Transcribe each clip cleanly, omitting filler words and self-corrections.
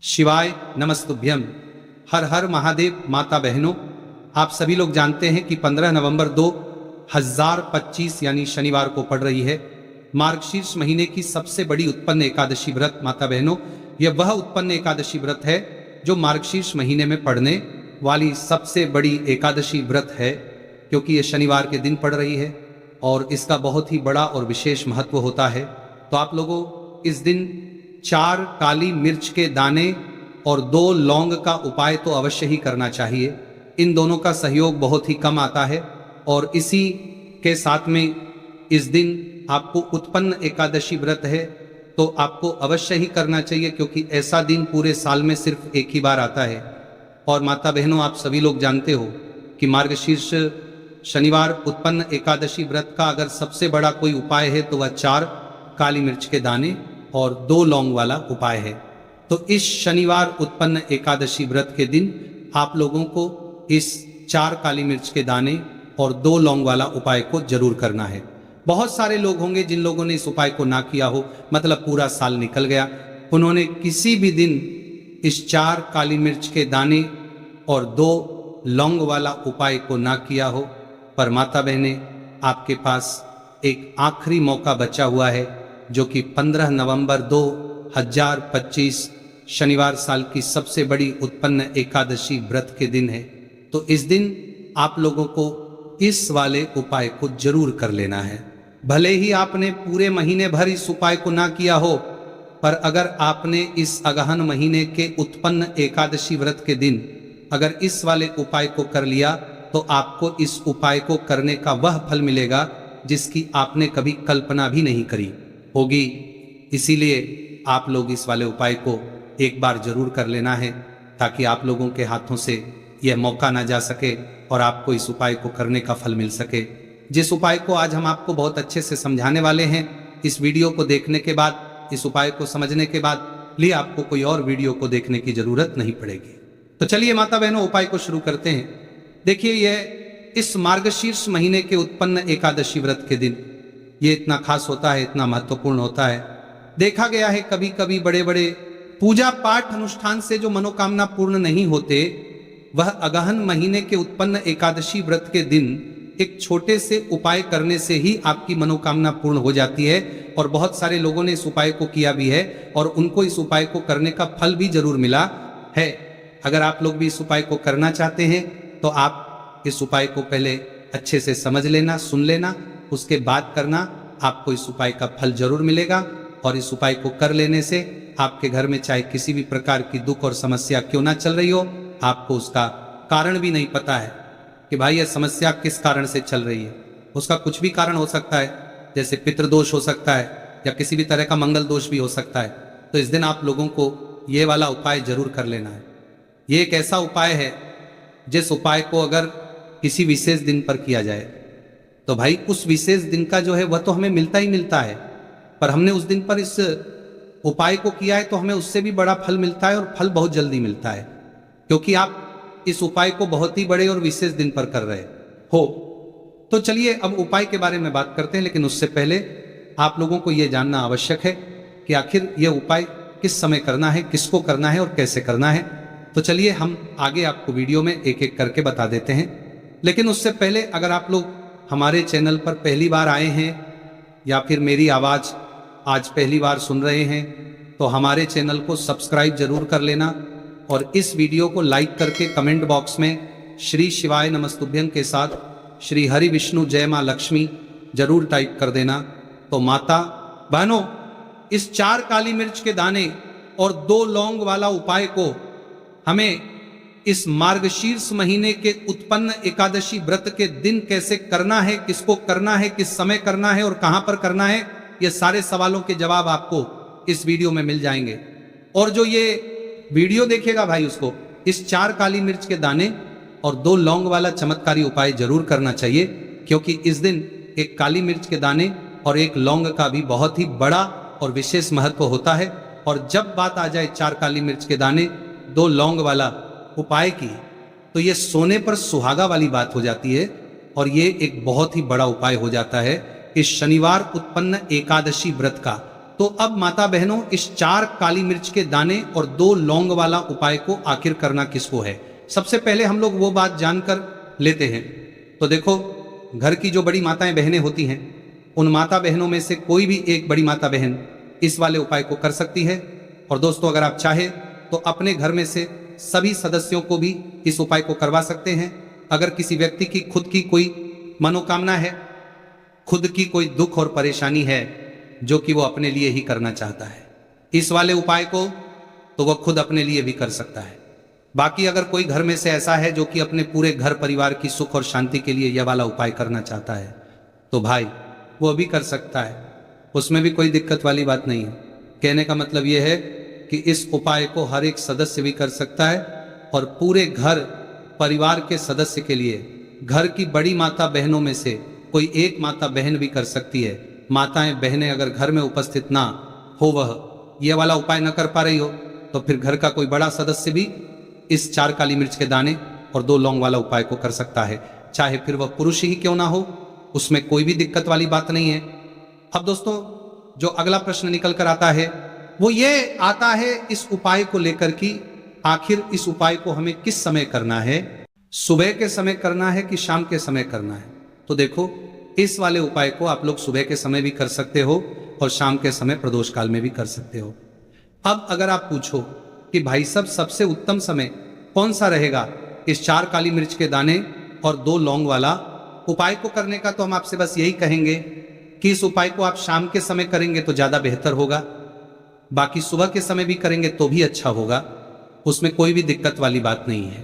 शिवाय नमस्तुभ्यम। हर हर महादेव। माता बहनों, आप सभी लोग जानते हैं कि 15 नवंबर 2025 यानी शनिवार को पड़ रही है मार्गशीर्ष महीने की सबसे बड़ी उत्पन्न एकादशी व्रत। माता बहनों, यह वह उत्पन्न एकादशी व्रत है जो मार्गशीर्ष महीने में पड़ने वाली सबसे बड़ी एकादशी व्रत है, क्योंकि यह शनिवार के दिन पड़ रही है और इसका बहुत ही बड़ा और विशेष महत्व होता है। तो आप लोगों इस दिन 4 काली मिर्च के दाने और 2 लौंग का उपाय तो अवश्य ही करना चाहिए। इन दोनों का सहयोग बहुत ही कम आता है और इसी के साथ में इस दिन आपको उत्पन्न एकादशी व्रत है तो आपको अवश्य ही करना चाहिए, क्योंकि ऐसा दिन पूरे साल में सिर्फ एक ही बार आता है। और माता बहनों, आप सभी लोग जानते हो कि मार्गशीर्ष शनिवार उत्पन्न एकादशी व्रत का अगर सबसे बड़ा कोई उपाय है तो वह 4 काली मिर्च के दाने और 2 लौंग वाला उपाय है। तो इस शनिवार उत्पन्न एकादशी व्रत के दिन आप लोगों को इस 4 काली मिर्च के दाने और 2 लौंग वाला उपाय को जरूर करना है। बहुत सारे लोग होंगे जिन लोगों ने इस उपाय को ना किया हो, मतलब पूरा साल निकल गया, उन्होंने किसी भी दिन इस 4 काली मिर्च के दाने और 2 लौंग वाला उपाय को ना किया हो। पर माता बहने, आपके पास एक आखिरी मौका बचा हुआ है, जो कि 15 नवंबर 2025 शनिवार साल की सबसे बड़ी उत्पन्न एकादशी व्रत के दिन है। तो इस दिन आप लोगों को इस वाले उपाय को जरूर कर लेना है। भले ही आपने पूरे महीने भर इस उपाय को ना किया हो, पर अगर आपने इस अगहन महीने के उत्पन्न एकादशी व्रत के दिन अगर इस वाले उपाय को कर लिया तो आपको इस उपाय को करने का वह फल मिलेगा जिसकी आपने कभी कल्पना भी नहीं करी होगी। इसीलिए आप लोग इस वाले उपाय को एक बार जरूर कर लेना है, ताकि आप लोगों के हाथों से यह मौका ना जा सके और आपको इस उपाय को करने का फल मिल सके। जिस उपाय को आज हम आपको बहुत अच्छे से समझाने वाले हैं, इस वीडियो को देखने के बाद, इस उपाय को समझने के बाद लिए आपको कोई और वीडियो को देखने की जरूरत नहीं पड़ेगी। तो चलिए माता बहनों, उपाय को शुरू करते हैं। देखिए, यह इस मार्गशीर्ष महीने के उत्पन्न एकादशी व्रत के दिन ये इतना खास होता है, इतना महत्वपूर्ण होता है। देखा गया है कभी कभी बड़े बड़े पूजा पाठ अनुष्ठान से जो मनोकामना पूर्ण नहीं होते, वह अगहन महीने के उत्पन्न एकादशी व्रत के दिन एक छोटे से उपाय करने से ही आपकी मनोकामना पूर्ण हो जाती है। और बहुत सारे लोगों ने इस उपाय को किया भी है और उनको इस उपाय को करने का फल भी जरूर मिला है। अगर आप लोग भी इस उपाय को करना चाहते हैं तो आप इस उपाय को पहले अच्छे से समझ लेना, सुन लेना, उसके बाद करना। आपको इस उपाय का फल जरूर मिलेगा और इस उपाय को कर लेने से आपके घर में चाहे किसी भी प्रकार की दुख और समस्या क्यों ना चल रही हो, आपको उसका कारण भी नहीं पता है कि भाई यह समस्या किस कारण से चल रही है। उसका कुछ भी कारण हो सकता है, जैसे पितृदोष हो सकता है या किसी भी तरह का मंगल दोष भी हो सकता है। तो इस दिन आप लोगों को ये वाला उपाय जरूर कर लेना है। ये एक ऐसा उपाय है जिस उपाय को अगर किसी विशेष दिन पर किया जाए तो भाई उस विशेष दिन का जो है वह तो हमें मिलता ही मिलता है, पर हमने उस दिन पर इस उपाय को किया है तो हमें उससे भी बड़ा फल मिलता है और फल बहुत जल्दी मिलता है, क्योंकि आप इस उपाय को बहुत ही बड़े और विशेष दिन पर कर रहे हो। तो चलिए अब उपाय के बारे में बात करते हैं, लेकिन उससे पहले आप लोगों को यह जानना आवश्यक है कि आखिर यह उपाय किस समय करना है, किसको करना है और कैसे करना है। तो चलिए हम आगे आपको वीडियो में एक एक करके बता देते हैं। लेकिन उससे पहले अगर आप लोग हमारे चैनल पर पहली बार आए हैं या फिर मेरी आवाज़ आज पहली बार सुन रहे हैं तो हमारे चैनल को सब्सक्राइब जरूर कर लेना और इस वीडियो को लाइक करके कमेंट बॉक्स में श्री शिवाय नमस्तुभ्यं के साथ श्री हरि विष्णु जय माँ लक्ष्मी जरूर टाइप कर देना। तो माता बहनों, इस 4 काली मिर्च के दाने और 2 लौंग वाला उपाय को हमें इस मार्गशीर्ष महीने के उत्पन्न एकादशी व्रत के दिन कैसे करना है, किसको करना है, किस समय करना है और कहां पर करना है, ये सारे सवालों के जवाब आपको इस वीडियो में मिल जाएंगे। और जो ये वीडियो देखेगा भाई, उसको इस 4 काली मिर्च के दाने और 2 लौंग वाला चमत्कारी उपाय जरूर करना चाहिए, क्योंकि इस दिन एक काली मिर्च के दाने और 1 लौंग का भी बहुत ही बड़ा और विशेष महत्व होता है। और जब बात आ जाए 4 काली मिर्च के दाने 2 लौंग वाला उपाय की, तो ये सोने पर सुहागा वाली बात हो जाती है और ये एक बहुत ही बड़ा उपाय हो जाता है इस शनिवार उत्पन्न एकादशी व्रत का। तो अब माता बहनों, इस 4 काली मिर्च के दाने और 2 लौंग वाला उपाय को आखिर करना किसको है? सबसे पहले हम लोग वो बात जानकर लेते हैं। तो देखो, घर की जो बड़ी माताएं बहनें होती हैं, उन माता बहनों में से कोई भी एक बड़ी माता बहन इस वाले उपाय को कर सकती है। और दोस्तों, अगर आप चाहें तो अपने घर में से सभी सदस्यों को भी इस उपाय को करवा सकते हैं। अगर किसी व्यक्ति की खुद की कोई मनोकामना है, खुद की कोई दुख और परेशानी है जो कि वो अपने लिए ही करना चाहता है, इस वाले उपाय को तो वह खुद अपने लिए भी कर सकता है। बाकी अगर कोई घर में से ऐसा है जो कि अपने पूरे घर परिवार की सुख और शांति के लिए यह वाला उपाय करना चाहता है, तो भाई वो भी कर सकता है, उसमें भी कोई दिक्कत वाली बात नहीं है। कहने का मतलब यह है कि इस उपाय को हर एक सदस्य भी कर सकता है और पूरे घर परिवार के सदस्य के लिए घर की बड़ी माता बहनों में से कोई एक माता बहन भी कर सकती है। माताएं बहनें अगर घर में उपस्थित ना हो, वह यह वाला उपाय न कर पा रही हो, तो फिर घर का कोई बड़ा सदस्य भी इस 4 काली मिर्च के दाने और 2 लौंग वाला उपाय को कर सकता है, चाहे फिर वह पुरुष ही क्यों ना हो, उसमें कोई भी दिक्कत वाली बात नहीं है। अब दोस्तों, जो अगला प्रश्न निकल कर आता है वो ये आता है इस उपाय को लेकर कि आखिर इस उपाय को हमें किस समय करना है, सुबह के समय करना है कि शाम के समय करना है? तो देखो, इस वाले उपाय को आप लोग सुबह के समय भी कर सकते हो और शाम के समय प्रदोष काल में भी कर सकते हो। अब अगर आप पूछो कि भाई साहब सबसे उत्तम समय कौन सा रहेगा इस 4 काली मिर्च के दाने और 2 लौंग वाला उपाय को करने का, तो हम आपसे बस यही कहेंगे कि इस उपाय को आप शाम के समय करेंगे तो ज्यादा बेहतर होगा, बाकी सुबह के समय भी करेंगे तो भी अच्छा होगा, उसमें कोई भी दिक्कत वाली बात नहीं है।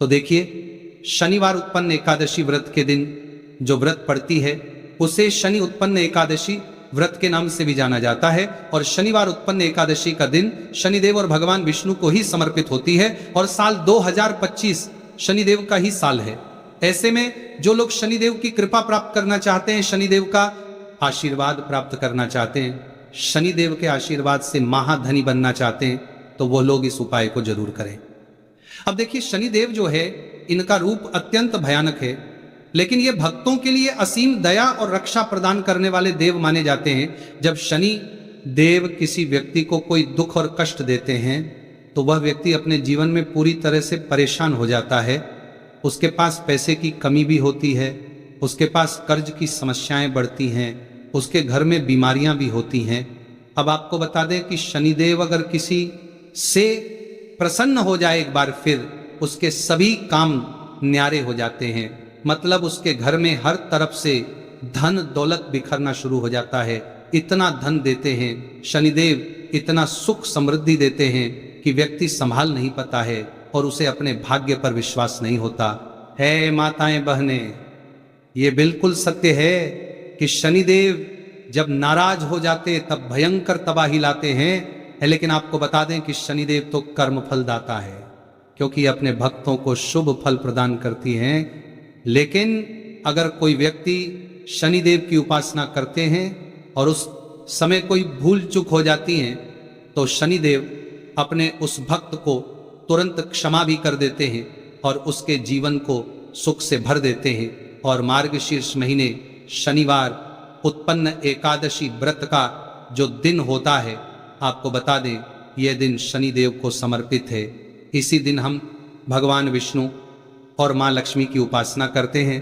तो देखिए, शनिवार उत्पन्न एकादशी व्रत के दिन जो व्रत पड़ती है उसे शनि उत्पन्न एकादशी व्रत के नाम से भी जाना जाता है। और शनिवार उत्पन्न एकादशी का दिन शनिदेव और भगवान विष्णु को ही समर्पित होती है और साल 2025 शनिदेव का ही साल है। ऐसे में जो लोग शनिदेव की कृपा प्राप्त करना चाहते हैं, शनिदेव का आशीर्वाद प्राप्त करना चाहते हैं, शनिदेव के आशीर्वाद से महाधनी बनना चाहते हैं, तो वो लोग इस उपाय को जरूर करें। अब देखिए, शनिदेव जो है, इनका रूप अत्यंत भयानक है, लेकिन ये भक्तों के लिए असीम दया और रक्षा प्रदान करने वाले देव माने जाते हैं। जब शनि देव किसी व्यक्ति को कोई दुख और कष्ट देते हैं तो वह व्यक्ति अपने जीवन में पूरी तरह से परेशान हो जाता है। उसके पास पैसे की कमी भी होती है, उसके पास कर्ज की समस्याएं बढ़ती हैं, उसके घर में बीमारियां भी होती हैं। अब आपको बता दें कि शनिदेव अगर किसी से प्रसन्न हो जाए एक बार, फिर उसके सभी काम न्यारे हो जाते हैं। मतलब उसके घर में हर तरफ से धन दौलत बिखरना शुरू हो जाता है। इतना धन देते हैं शनिदेव, इतना सुख समृद्धि देते हैं कि व्यक्ति संभाल नहीं पाता है और उसे अपने भाग्य पर विश्वास नहीं होता है। माताएं बहनें, ये बिल्कुल सत्य है कि शनिदेव जब नाराज हो जाते तब भयंकर तबाही लाते हैं। लेकिन आपको बता दें कि शनिदेव तो कर्म फल दाता है, क्योंकि अपने भक्तों को शुभ फल प्रदान करती हैं। लेकिन अगर कोई व्यक्ति शनिदेव की उपासना करते हैं और उस समय कोई भूल चूक हो जाती है, तो शनिदेव अपने उस भक्त को तुरंत क्षमा भी कर देते हैं और उसके जीवन को सुख से भर देते हैं। और मार्गशीर्ष महीने शनिवार उत्पन्न एकादशी व्रत का जो दिन होता है, आपको बता दें यह दिन शनिदेव को समर्पित है। इसी दिन हम भगवान विष्णु और माँ लक्ष्मी की उपासना करते हैं।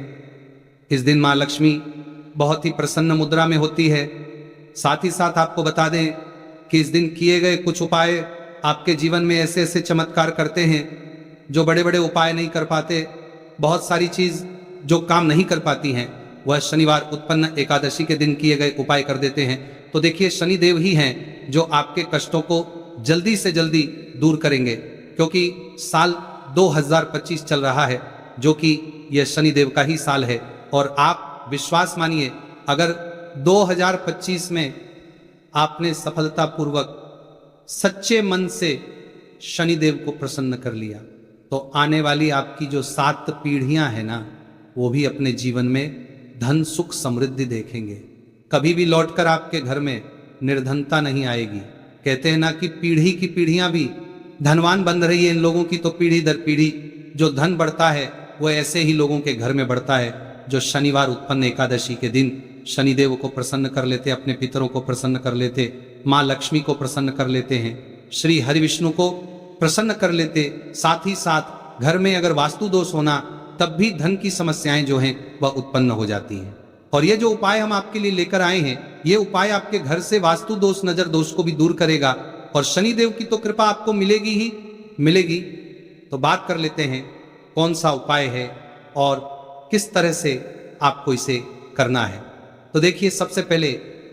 इस दिन माँ लक्ष्मी बहुत ही प्रसन्न मुद्रा में होती है। साथ ही साथ आपको बता दें कि इस दिन किए गए कुछ उपाय आपके जीवन में ऐसे ऐसे चमत्कार करते हैं जो बड़े बड़े उपाय नहीं कर पाते। बहुत सारी चीज जो काम नहीं कर पाती हैं वह शनिवार उत्पन्न एकादशी के दिन किए गए उपाय कर देते हैं। तो देखिए, शनिदेव ही हैं जो आपके कष्टों को जल्दी से जल्दी दूर करेंगे, क्योंकि साल 2025 चल रहा है, जो कि यह शनिदेव का ही साल है। और आप विश्वास मानिए, अगर 2025 में आपने सफलतापूर्वक सच्चे मन से शनिदेव को प्रसन्न कर लिया, तो आने वाली आपकी जो 7 पीढ़ियां हैं ना, वो भी अपने जीवन में धन सुख समृद्धि देखेंगे। कभी भी लौटकर आपके घर में निर्धनता नहीं आएगी। कहते हैं ना कि पीढ़ी की पीढ़ियां भी धनवान बन रही है इन लोगों की, तो पीढ़ी दर पीढ़ी जो धन बढ़ता है वो ऐसे ही लोगों के घर में बढ़ता है जो शनिवार उत्पन्न एकादशी के दिन शनिदेव को प्रसन्न कर लेते, अपने पितरों को प्रसन्न कर लेते माँ लक्ष्मी को प्रसन्न कर लेते हैं, श्री हरि विष्णु को प्रसन्न कर लेते। साथ ही साथ घर में अगर वास्तु दोष होना तब भी धन की समस्याएं जो हैं वह उत्पन्न हो जाती हैं। और ये जो उपाय हम आपके लिए लेकर आए हैं, ये उपाय आपके घर से वास्तु दोष, नजर दोष को भी दूर करेगा और शनिदेव की तो कृपा आपको मिलेगी ही मिलेगी। तो बात कर लेते हैं कौन सा उपाय है और किस तरह से आपको इसे करना है। तो देखिए, सबसे पहले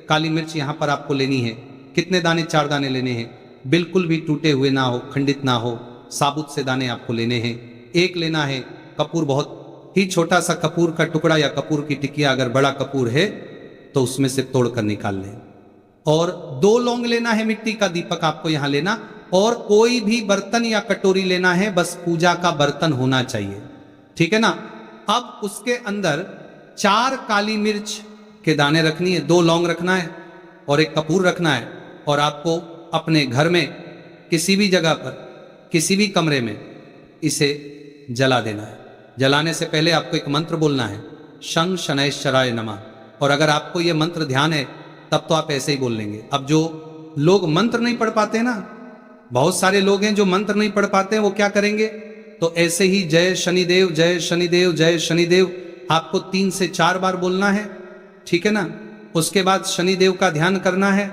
काली मिर्च यहां पर आपको लेनी है। कितने दाने? 4 दाने लेने हैं, बिल्कुल भी टूटे हुए ना हो, खंडित ना हो, साबुत से दाने आपको लेने हैं। एक लेना है कपूर, बहुत ही छोटा सा कपूर का टुकड़ा या कपूर की टिकिया, अगर बड़ा कपूर है तो उसमें से तोड़कर निकाल लें। और 2 लौंग लेना है, मिट्टी का दीपक आपको यहां लेना, और कोई भी बर्तन या कटोरी लेना है, बस पूजा का बर्तन होना चाहिए, ठीक है ना। अब उसके अंदर 4 काली मिर्च के दाने रखनी है, 2 लौंग रखना है और एक कपूर रखना है। और आपको अपने घर में किसी भी जगह पर, किसी भी कमरे में इसे जला देना है। जलाने से पहले आपको एक मंत्र बोलना है, शं शनैश्चराय नमः। और अगर आपको यह मंत्र ध्यान है तब तो आप ऐसे ही बोल लेंगे। अब जो लोग मंत्र नहीं पढ़ पाते ना, बहुत सारे लोग हैं जो मंत्र नहीं पढ़ पाते हैं, वो क्या करेंगे? तो ऐसे ही जय शनिदेव, जय शनिदेव, जय शनिदेव आपको 3 से 4 बार बोलना है, ठीक है ना। उसके बाद शनिदेव का ध्यान करना है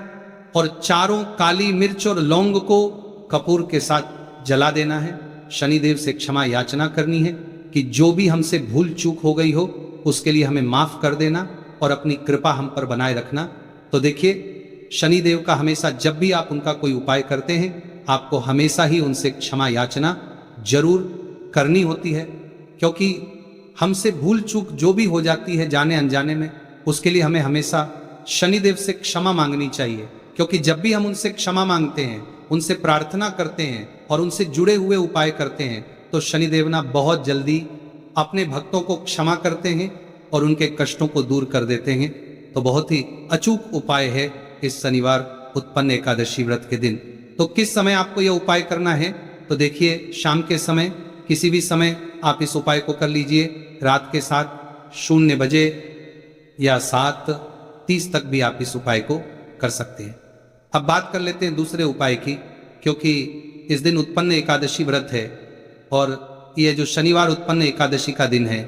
और 4 काली मिर्च और लौंग को कपूर के साथ जला देना है। शनिदेव से क्षमा याचना करनी है कि जो भी हमसे भूल चूक हो गई हो उसके लिए हमें माफ कर देना और अपनी कृपा हम पर बनाए रखना। तो देखिए, शनिदेव का हमेशा जब भी आप उनका कोई उपाय करते हैं, आपको हमेशा ही उनसे क्षमा याचना जरूर करनी होती है, क्योंकि हमसे भूल चूक जो भी हो जाती है जाने अनजाने में, उसके लिए हमें हमेशा शनिदेव से क्षमा मांगनी चाहिए। क्योंकि जब भी हम उनसे क्षमा मांगते हैं, उनसे प्रार्थना करते हैं और उनसे जुड़े हुए उपाय करते हैं, तो शनिदेव ना बहुत जल्दी अपने भक्तों को क्षमा करते हैं और उनके कष्टों को दूर कर देते हैं। तो बहुत ही अचूक उपाय है इस शनिवार उत्पन्न एकादशी व्रत के दिन। तो किस समय आपको यह उपाय करना है? तो देखिए, शाम के समय, किसी भी समय आप इस उपाय को कर लीजिए। रात के 0 बजे या 7:30 तक भी आप इस उपाय को कर सकते हैं। अब बात कर लेते हैं दूसरे उपाय की, क्योंकि इस दिन उत्पन्न एकादशी व्रत है और यह जो शनिवार उत्पन्न एकादशी का दिन है,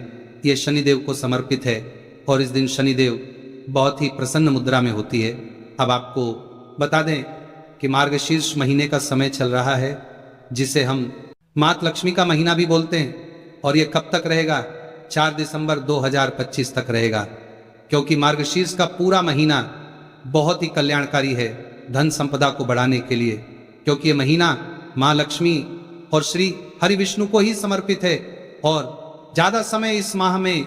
यह शनिदेव को समर्पित है और इस दिन शनिदेव बहुत ही प्रसन्न मुद्रा में होती है। अब आपको बता दें कि मार्गशीर्ष महीने का समय चल रहा है, जिसे हम माता लक्ष्मी का महीना भी बोलते हैं। और यह कब तक रहेगा? 4 दिसंबर 2025 तक रहेगा, क्योंकि मार्गशीर्ष का पूरा महीना बहुत ही कल्याणकारी है धन संपदा को बढ़ाने के लिए, क्योंकि यह महीना माँ लक्ष्मी और श्री हरि विष्णु को ही समर्पित है। और ज्यादा समय इस माह में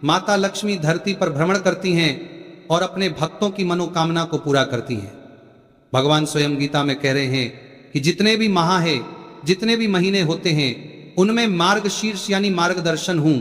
माता लक्ष्मी धरती पर भ्रमण करती हैं और अपने भक्तों की मनोकामना को पूरा करती हैं। भगवान स्वयं गीता में कह रहे हैं कि जितने भी माह है, जितने भी महीने होते हैं, उनमें मार्गशीर्ष यानी मार्गदर्शन हूं।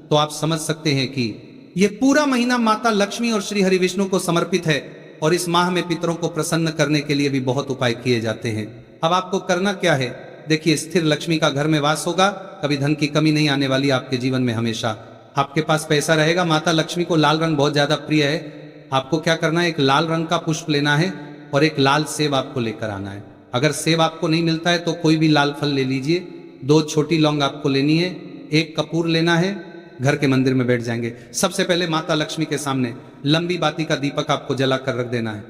तो आप समझ सकते हैं कि यह पूरा महीना माता लक्ष्मी और श्री हरि विष्णु को समर्पित है और इस माह में पितरों को प्रसन्न करने के लिए भी बहुत उपाय किए जाते हैं। अब आपको करना क्या है? देखिए, स्थिर लक्ष्मी का घर में वास होगा, कभी धन की कमी नहीं आने वाली आपके जीवन में। हमेशा आपके पास पैसा रहेगा। माता लक्ष्मी को लाल रंग बहुत ज्यादा प्रिय है। आपको क्या करना है? एक लाल रंग का पुष्प लेना है और एक लाल सेब आपको लेकर आना है। अगर सेब आपको नहीं मिलता है तो कोई भी लाल फल ले लीजिए। 2 छोटी लौंग आपको लेनी है, 1 कपूर लेना है। घर के मंदिर में बैठ जाएंगे। सबसे पहले माता लक्ष्मी के सामने लंबी बाती का दीपक आपको जलाकर रख देना है।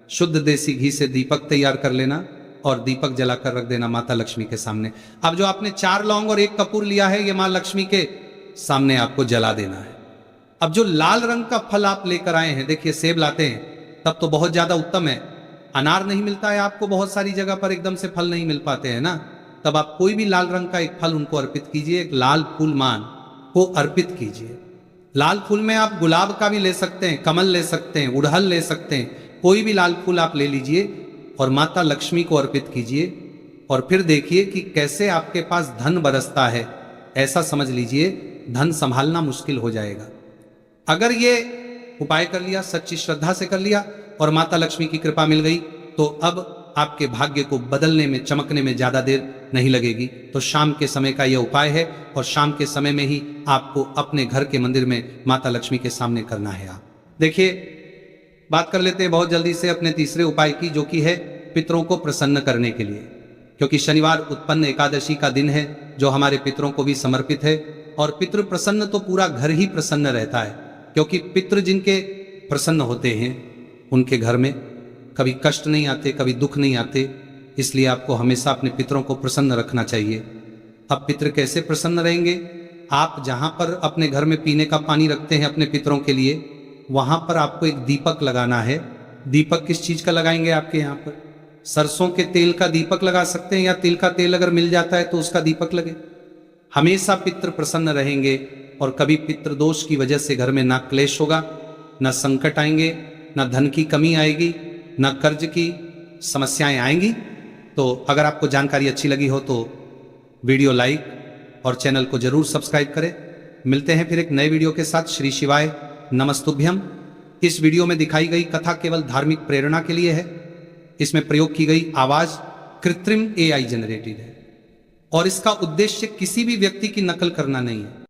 शुद्ध देसी घी से दीपक तैयार कर लेना और दीपक जलाकर रख देना माता लक्ष्मी के सामने। अब जो आपने 4 लौंग और 1 कपूर लिया है, ये माँ लक्ष्मी के सामने आपको जला देना है। अब जो लाल रंग का फल आप लेकर आए हैं, देखिए सेब लाते हैं तब तो बहुत ज्यादा उत्तम है। अनार नहीं मिलता है आपको, बहुत सारी जगह पर एकदम से फल नहीं मिल पाते हैं ना, तब आप कोई भी लाल रंग का एक फल उनको अर्पित कीजिए। एक लाल फूल मान को अर्पित कीजिए। लाल फूल में आप गुलाब का भी ले सकते हैं, कमल ले सकते हैं, उड़हल ले सकते हैं, कोई भी लाल फूल आप ले लीजिए और माता लक्ष्मी को अर्पित कीजिए। और फिर देखिए कि कैसे आपके पास धन बरसता है। ऐसा समझ लीजिए धन संभालना मुश्किल हो जाएगा। अगर ये उपाय कर लिया, सच्ची श्रद्धा से कर लिया और माता लक्ष्मी की कृपा मिल गई, तो अब आपके भाग्य को बदलने में, चमकने में ज्यादा देर नहीं लगेगी। तो शाम के समय का यह उपाय है और शाम के समय में ही आपको अपने घर के मंदिर में माता लक्ष्मी के सामने करना है। आप देखिए, बात कर लेते हैं बहुत जल्दी से अपने तीसरे उपाय की, जो कि है पितरों को प्रसन्न करने के लिए। क्योंकि शनिवार उत्पन्न एकादशी का दिन है जो हमारे पितरों को भी समर्पित है, और पितृ प्रसन्न तो पूरा घर ही प्रसन्न रहता है। क्योंकि पितृ जिनके प्रसन्न होते हैं उनके घर में कभी कष्ट नहीं आते, कभी दुख नहीं आते। इसलिए आपको हमेशा अपने पितरों को प्रसन्न रखना चाहिए। अब पितृ कैसे प्रसन्न रहेंगे? आप जहां पर अपने घर में पीने का पानी रखते हैं अपने पितरों के लिए, वहां पर आपको एक दीपक लगाना है। दीपक किस चीज का लगाएंगे? आपके यहाँ पर सरसों के तेल का दीपक लगा सकते हैं, या तिल का तेल अगर मिल जाता है तो उसका दीपक लगे। हमेशा पितृ प्रसन्न रहेंगे और कभी पितृ दोष की वजह से घर में ना क्लेश होगा, ना संकट आएंगे, ना धन की कमी आएगी, ना कर्ज की समस्याएं आएंगी। तो अगर आपको जानकारी अच्छी लगी हो तो वीडियो लाइक और चैनल को जरूर सब्सक्राइब करें। मिलते हैं फिर एक नए वीडियो के साथ। श्री शिवाय नमस्तुभ्यम। इस वीडियो में दिखाई गई कथा केवल धार्मिक प्रेरणा के लिए है। इसमें प्रयोग की गई आवाज कृत्रिम AI जनरेटेड है और इसका उद्देश्य किसी भी व्यक्ति की नकल करना नहीं है।